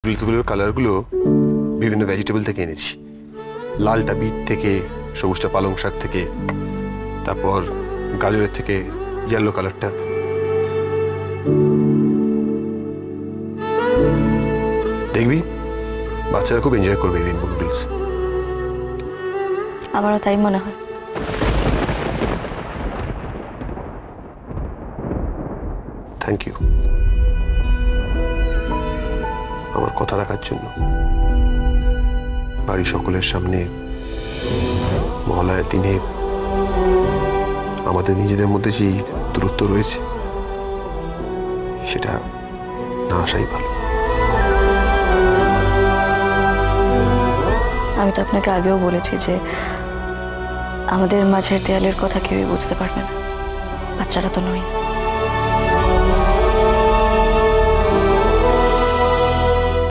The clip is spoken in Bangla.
রিলসগুলোর কালারগুলো বিভিন্ন ভেজিটেবল থেকে এনেছি। লালটা বিট থেকে, সবুজটা পালং শাক থেকে, তারপর গাজরের থেকে ইয়েলো কালারটা। দেখবি বাচ্চারা খুব এনজয় করবে রেইনবো নুডলস। আমারও তাই মনে হয়। থ্যাংক ইউ আমার কথা রাখার জন্য। বাড়ির সকলের সামনে মহালয়ার দিনে আমাদের নিজেদের মধ্যে যে দূরত্ব রয়েছে সেটা না আসাই ভালো। আমি তো আপনাকে আগেও বলেছি যে আমাদের মাঝের দেয়ালের কথা কেউই বুঝতে পারবে না, বাচ্চারা তো নয়।